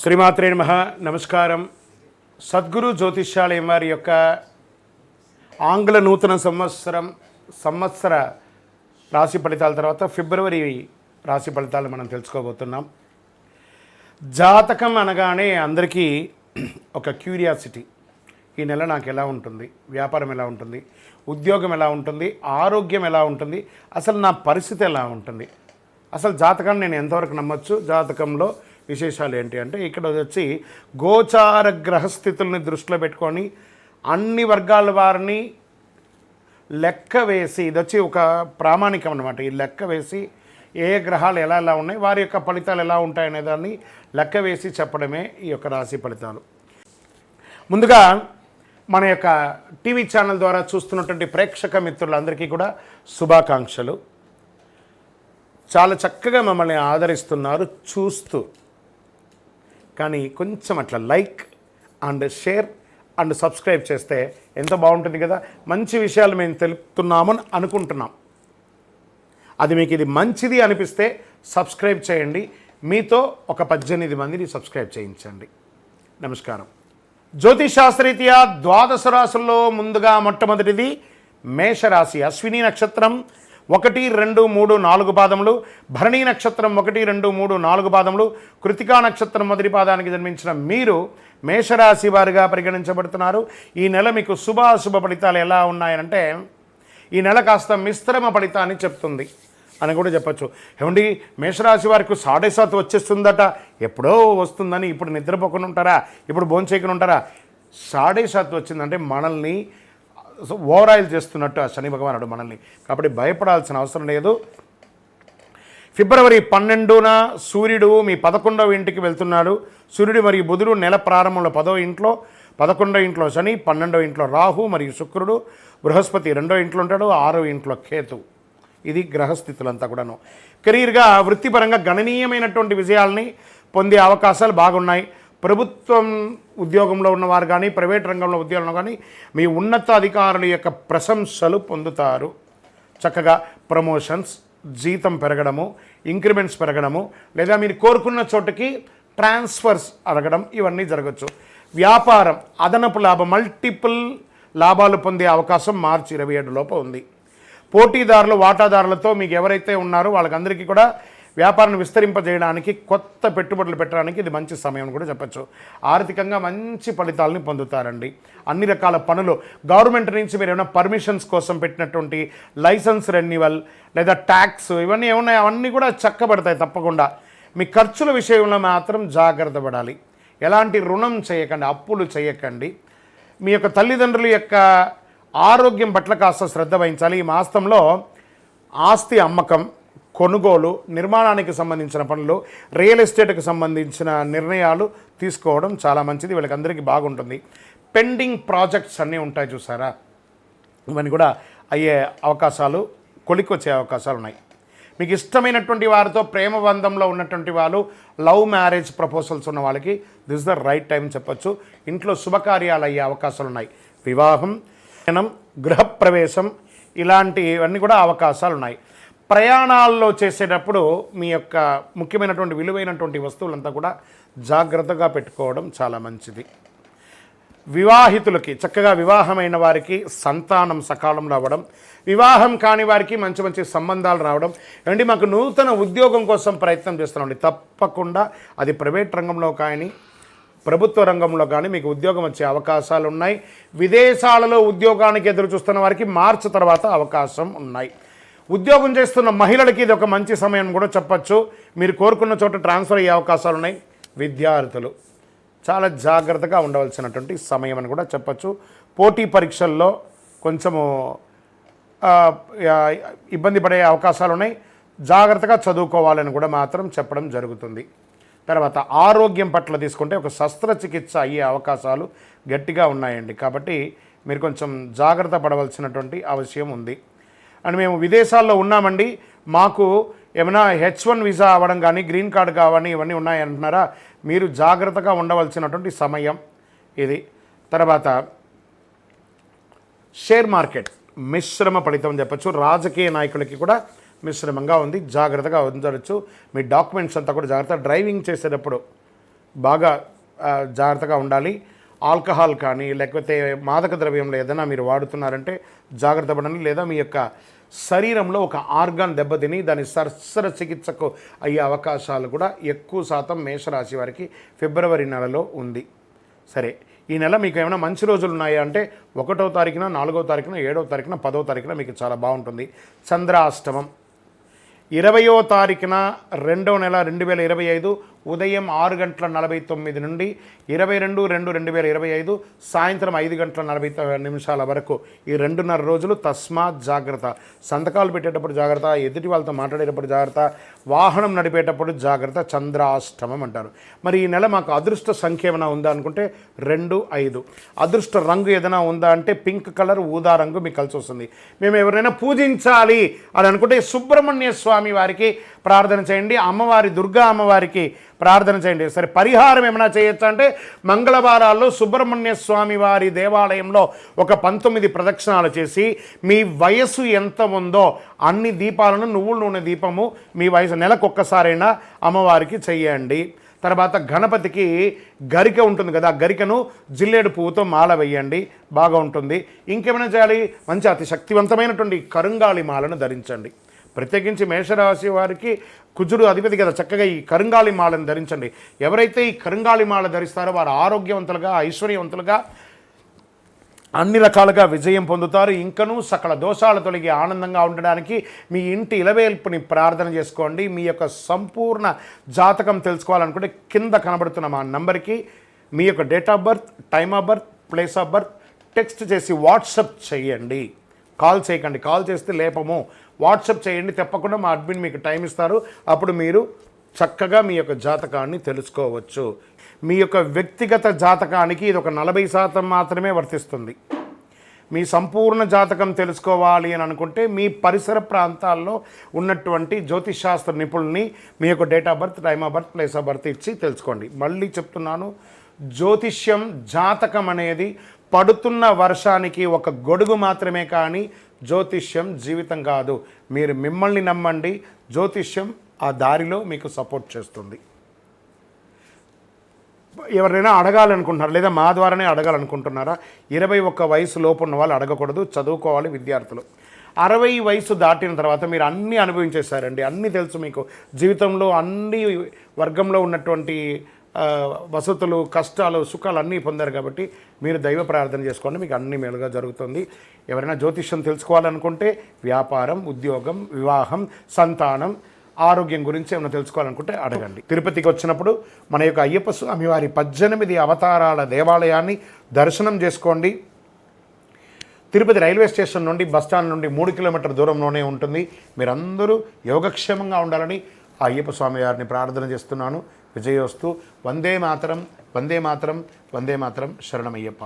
శ్రీమాత్రే నమః. నమస్కారం. సద్గురు జ్యోతిష్యాలయం వారి యొక్క ఆంగ్ల నూతన సంవత్సర రాశి ఫలితాల తర్వాత ఫిబ్రవరి రాశి ఫలితాలు మనం తెలుసుకోబోతున్నాం. జాతకం అనగానే అందరికీ ఒక క్యూరియాసిటీ. ఈ నెల నాకు ఎలా ఉంటుంది, వ్యాపారం ఎలా ఉంటుంది, ఉద్యోగం ఎలా ఉంటుంది, ఆరోగ్యం ఎలా ఉంటుంది, అసలు నా పరిస్థితి ఎలా ఉంటుంది, అసలు జాతకాన్ని నేను ఎంతవరకు నమ్మొచ్చు, జాతకంలో విశేషాలు ఏంటి అంటే ఇక్కడ వచ్చి గోచార గ్రహస్థితుల్ని దృష్టిలో పెట్టుకొని అన్ని వర్గాల వారిని లెక్క వేసి, ఇది వచ్చి ఒక ప్రామాణికం అన్నమాట. ఈ లెక్క వేసి ఏ గ్రహాలు ఎలా ఎలా ఉన్నాయి, వారి యొక్క ఫలితాలు ఎలా ఉంటాయనే దాన్ని లెక్క వేసి చెప్పడమే ఈ యొక్క రాశి ఫలితాలు. ముందుగా మన యొక్క టీవీ ఛానల్ ద్వారా చూస్తున్నటువంటి ప్రేక్షక మిత్రులందరికీ కూడా శుభాకాంక్షలు. చాలా చక్కగా మమ్మల్ని ఆదరిస్తున్నారు చూస్తూ. కానీ కొంచెం అట్లా like and share and subscribe చేస్తే ఎంతో బాగుంటుంది కదా. మంచి విషయాలు మేము తెలుపుతున్నామని అనుకుంటున్నాం. అది మీకు ఇది మంచిది అనిపిస్తే సబ్స్క్రైబ్ చేయండి. మీతో ఒక 18 మందిని సబ్స్క్రైబ్ చేయించండి. నమస్కారం. జ్యోతిషాస్త్రరీత్యా ద్వాదశ రాశుల్లో ముందుగా మొట్టమొదటిది మేషరాశి. అశ్విని నక్షత్రం 1, 2, 3, 4 పాదములు, భరణీ నక్షత్రం 1, 2, 3, 4 పాదములు, కృతికా నక్షత్రం మొదటి పాదానికి జన్మించిన మీరు మేషరాశి వారిగా పరిగణించబడుతున్నారు. ఈ నెల మీకు శుభాశుభ ఫలితాలు ఎలా ఉన్నాయంటే ఈ నెల కాస్త మిశ్రమ ఫలితాన్ని చెప్తుంది అని కూడా చెప్పచ్చు. ఏమండి, మేషరాశి వారికి 7.5 వచ్చేస్తుందట, ఎప్పుడో వస్తుందని ఇప్పుడు నిద్రపోకుండా ఉంటారా, ఇప్పుడు భోంచేయకుండా ఉంటారా? 7.5 వచ్చిందంటే మనల్ని ఓవరాయిల్ చేస్తున్నట్టు ఆ శని భగవానుడు మనల్ని. కాబట్టి భయపడాల్సిన అవసరం లేదు. ఫిబ్రవరి 12న సూర్యుడు మీ 11వ ఇంటికి వెళ్తున్నాడు. సూర్యుడు మరియు బుధుడు నెల ప్రారంభంలో 10వ ఇంట్లో, 11వ ఇంట్లో శని, 12వ ఇంట్లో రాహు మరియు శుక్రుడు, బృహస్పతి 2వ ఇంట్లో ఉంటాడు, 6వ ఇంట్లో కేతు. ఇది గ్రహస్థితులంతా కూడాను. కెరీర్గా వృత్తిపరంగా గణనీయమైనటువంటి విజయాల్ని పొందే అవకాశాలు బాగున్నాయి. ప్రభుత్వం ఉద్యోగంలో ఉన్నవారు కానీ, ప్రైవేట్ రంగంలో ఉద్యోగంలో కానీ మీ ఉన్నతాధికారుల యొక్క ప్రశంసలు పొందుతారు. చక్కగా ప్రమోషన్స్, జీతం పెరగడము, ఇంక్రిమెంట్స్ పెరగడము, లేదా మీరు కోరుకున్న చోటుకి ట్రాన్స్ఫర్స్ అడగడం, ఇవన్నీ జరగచ్చు. వ్యాపారం అదనపు లాభం, మల్టిపుల్ లాభాలు పొందే అవకాశం మార్చి 27 లోపు ఉంది. పోటీదారులు, వాటాదారులతో మీకు ఎవరైతే ఉన్నారో వాళ్ళకందరికీ కూడా వ్యాపారాన్ని విస్తరింపజేయడానికి, కొత్త పెట్టుబడులు పెట్టడానికి ఇది మంచి సమయం కూడా చెప్పచ్చు. ఆర్థికంగా మంచి ఫలితాలని పొందుతారండి. అన్ని రకాల పనులు, గవర్నమెంట్ నుంచి మీరు ఏమైనా పర్మిషన్స్ కోసం పెట్టినటువంటి లైసెన్స్ రెన్యువల్ లేదా ట్యాక్స్ ఇవన్నీ ఏమున్నాయి అవన్నీ కూడా చక్కబడతాయి తప్పకుండా. మీ ఖర్చుల విషయంలో మాత్రం జాగ్రత్త పడాలి. ఎలాంటి రుణం చేయకండి, అప్పులు చేయకండి. మీ యొక్క తల్లిదండ్రుల యొక్క ఆరోగ్యం పట్ల కాస్త శ్రద్ధ వహించాలి. ఈ మాసంలో ఆస్తి అమ్మకం, కొనుగోలు, నిర్మాణానికి సంబంధించిన పనులు, రియల్ ఎస్టేట్కి సంబంధించిన నిర్ణయాలు తీసుకోవడం చాలా మంచిది. వీళ్ళకందరికీ బాగుంటుంది. పెండింగ్ ప్రాజెక్ట్స్ అన్నీ ఉంటాయి చూసారా, ఇవన్నీ కూడా అయ్యే అవకాశాలు, కొలికొచ్చే అవకాశాలు ఉన్నాయి. మీకు ఇష్టమైనటువంటి వారితో ప్రేమ బంధంలో ఉన్నటువంటి వాళ్ళు, లవ్ మ్యారేజ్ ప్రపోజల్స్ ఉన్న వాళ్ళకి this is the right time చెప్పచ్చు. ఇంట్లో శుభకార్యాలు అయ్యే అవకాశాలు ఉన్నాయి. వివాహం, గృహప్రవేశం ఇలాంటివన్నీ కూడా అవకాశాలు ఉన్నాయి. ప్రయాణాల్లో చేసేటప్పుడు మీ యొక్క ముఖ్యమైనటువంటి విలువైనటువంటి వస్తువులంతా కూడా జాగ్రత్తగా పెట్టుకోవడం చాలా మంచిది. వివాహితులకి, చక్కగా వివాహమైన వారికి సంతానం సకాలంలో అవ్వడం, వివాహం కాని వారికి మంచి మంచి సంబంధాలు రావడం. ఏమంటే మాకు నూతన ఉద్యోగం కోసం ప్రయత్నం చేస్తున్నామండి, తప్పకుండా అది ప్రైవేట్ రంగంలో కానీ ప్రభుత్వ రంగంలో కానీ మీకు ఉద్యోగం వచ్చే అవకాశాలు ఉన్నాయి. విదేశాలలో ఉద్యోగానికి ఎదురు చూస్తున్న వారికి మార్చి తర్వాత అవకాశం ఉన్నాయి. ఉద్యోగం చేస్తున్న మహిళలకి ఇది ఒక మంచి సమయం కూడా చెప్పచ్చు. మీరు కోరుకున్న చోట ట్రాన్స్ఫర్ అయ్యే అవకాశాలు ఉన్నాయి. విద్యార్థులు చాలా జాగ్రత్తగా ఉండవలసినటువంటి సమయం అని కూడా చెప్పచ్చు. పోటీ పరీక్షల్లో కొంచెము ఇబ్బంది పడే అవకాశాలు ఉన్నాయి. జాగ్రత్తగా చదువుకోవాలని కూడా మాత్రం చెప్పడం జరుగుతుంది. తర్వాత ఆరోగ్యం పట్ల తీసుకుంటే ఒక శస్త్రచికిత్స అయ్యే అవకాశాలు గట్టిగా ఉన్నాయండి. కాబట్టి మీరు కొంచెం జాగ్రత్త పడవలసినటువంటి అవసరం ఉంది. అండ్ మేము విదేశాల్లో ఉన్నామండి, మాకు ఏమైనా H1 వీసా అవ్వడం కానీ, గ్రీన్ కార్డు కావని ఇవన్నీ ఉన్నాయంటున్నారా, మీరు జాగ్రత్తగా ఉండవలసినటువంటి సమయం ఇది. తర్వాత షేర్ మార్కెట్ మిశ్రమ ఫలితం చెప్పచ్చు. రాజకీయ నాయకులకి కూడా మిశ్రమంగా ఉంది, జాగ్రత్తగా ఉండవచ్చు. మీ డాక్యుమెంట్స్ అంతా కూడా జాగ్రత్త. డ్రైవింగ్ చేసేటప్పుడు బాగా జాగ్రత్తగా ఉండాలి. ఆల్కహాల్ కానీ లేకపోతే మాదక ద్రవ్యంలో ఏదైనా మీరు వాడుతున్నారంటే జాగ్రత్త పడండి. లేదా మీ యొక్క శరీరంలో ఒక ఆర్గాన్ దెబ్బతిని దాని శస్త్ర చికిత్సకు అయ్యే అవకాశాలు కూడా ఎక్కువ శాతం మేషరాశి వారికి ఫిబ్రవరి నెలలో ఉంది. సరే, ఈ నెల మీకు ఏమైనా మంచి రోజులు ఉన్నాయా అంటే 1వ తారీఖున, 4వ తారీఖున, 7వ తారీఖున, 10వ తారీఖున మీకు చాలా బాగుంటుంది. చంద్రాష్టమం 20వ తారీఖున 2వ నెల 2025 ఉదయం 6:49 నుండి 22/2/2025 సాయంత్రం 5:40 వరకు ఈ 2.5 రోజులు తస్మాత్ జాగ్రత్త. సంతకాలు పెట్టేటప్పుడు జాగ్రత్త, ఎదుటి వాళ్ళతో మాట్లాడేటప్పుడు జాగ్రత్త, వాహనం నడిపేటప్పుడు జాగ్రత్త. చంద్రాష్టమం అంటారు. మరి ఈ నెల మాకు అదృష్ట సంఖ్య ఏమైనా ఉందా అనుకుంటే 2, 5. అదృష్ట రంగు ఏదైనా ఉందా అంటే పింక్ కలర్, ఊదా రంగు మీకు కలిసి వస్తుంది. మేము ఎవరైనా పూజించాలి అని అనుకుంటే సుబ్రహ్మణ్య స్వామి వారికి ప్రార్థన చేయండి, అమ్మవారి దుర్గా అమ్మవారికి ప్రార్థన చేయండి. సరే, పరిహారం ఏమైనా చేయొచ్చు అంటే మంగళవారాల్లో సుబ్రహ్మణ్య స్వామి వారి దేవాలయంలో ఒక 19 ప్రదక్షిణాలు చేసి మీ వయస్సు ఎంత ఉందో అన్ని దీపాలను నువ్వుల నూనె దీపము మీ వయసు నెలకొక్కసారైనా అమ్మవారికి చెయ్యండి. తర్వాత గణపతికి గరిక ఉంటుంది కదా, ఆ గరికను జిల్లేడు పువ్వుతో మాల వేయండి, బాగా ఉంటుంది. ఇంకేమైనా చేయాలి, మంచి అతి శక్తివంతమైనటువంటి కరుంగాళి మాలను ధరించండి. ప్రత్యేకించి మేషరాశి వారికి కుజుడు అధిపతి కదా, చక్కగా ఈ కరుంగాళి మాలను ధరించండి. ఎవరైతే ఈ కరుంగాళి మాల ధరిస్తారో వారు ఆరోగ్యవంతులుగా, ఐశ్వర్యవంతులుగా, అన్ని రకాలుగా విజయం పొందుతారు. ఇంకనూ సకల దోషాలు తొలగి ఆనందంగా ఉండడానికి మీ ఇంటి ఇలవేల్పుని ప్రార్థన చేసుకోండి. మీ యొక్క సంపూర్ణ జాతకం తెలుసుకోవాలనుకుంటే కింద కనబడుతున్న మా నంబర్కి మీ యొక్క date of birth, time of birth, place of birth text చేసి వాట్సప్ చేయండి. కాల్ చేయకండి, కాల్ చేస్తే లేపము. వాట్సప్ చేయండి, తప్పకుండా మా అడ్మిన్ మీకు టైం ఇస్తారు. అప్పుడు మీరు చక్కగా మీ యొక్క జాతకాన్ని తెలుసుకోవచ్చు. మీ యొక్క వ్యక్తిగత జాతకానికి ఇది ఒక 40% మాత్రమే వర్తిస్తుంది. మీ సంపూర్ణ జాతకం తెలుసుకోవాలి అని అనుకుంటే మీ పరిసర ప్రాంతాల్లో ఉన్నటువంటి జ్యోతిషాస్త్ర నిపుణుల్ని మీ యొక్క date of birth, time of birth, place of birth ఇచ్చి తెలుసుకోండి. మళ్ళీ చెప్తున్నాను, జ్యోతిష్యం, జాతకం అనేది పడుతున్న వర్షానికి ఒక గొడుగు మాత్రమే, కానీ జ్యోతిష్యం జీవితం కాదు. మీరు మిమ్మల్ని నమ్మండి, జ్యోతిష్యం ఆ దారిలో మీకు సపోర్ట్ చేస్తుంది. ఎవరైనా అడగాలనుకుంటున్నారా లేదా మా ద్వారానే అడగాలనుకుంటున్నారా? 21 వయసు లోపు ఉన్న వాళ్ళు అడగకూడదు, చదువుకోవాలి విద్యార్థులు. 60 వయసు దాటిన తర్వాత మీరు అన్నీ అనుభవించేశారండి, అన్నీ తెలుసు మీకు. జీవితంలో అన్ని వర్గంలో ఉన్నటువంటి వసతులు, కష్టాలు, సుఖాలు అన్నీ పొందారు కాబట్టి మీరు దైవ ప్రార్థన చేసుకోండి, మీకు అన్ని మేలుగా జరుగుతుంది. ఎవరైనా జ్యోతిష్యం తెలుసుకోవాలనుకుంటే వ్యాపారం, ఉద్యోగం, వివాహం, సంతానం, ఆరోగ్యం గురించి ఏమైనా తెలుసుకోవాలనుకుంటే అడగండి. తిరుపతికి వచ్చినప్పుడు మన యొక్క అయ్యప్ప స్వామి వారి 18 అవతారాల దేవాలయాన్ని దర్శనం చేసుకోండి. తిరుపతి రైల్వే స్టేషన్ నుండి, బస్టాండ్ నుండి 3 కిలోమీటర్ల దూరంలోనే ఉంటుంది. మీరందరూ యోగక్షేమంగా ఉండాలని ఆ అయ్యప్ప స్వామి వారిని ప్రార్థన చేస్తున్నాను. విజయోస్తు. వందే మాతరం, వందే మాతరం, వందే మాతరం. శరణమయ్యప్ప.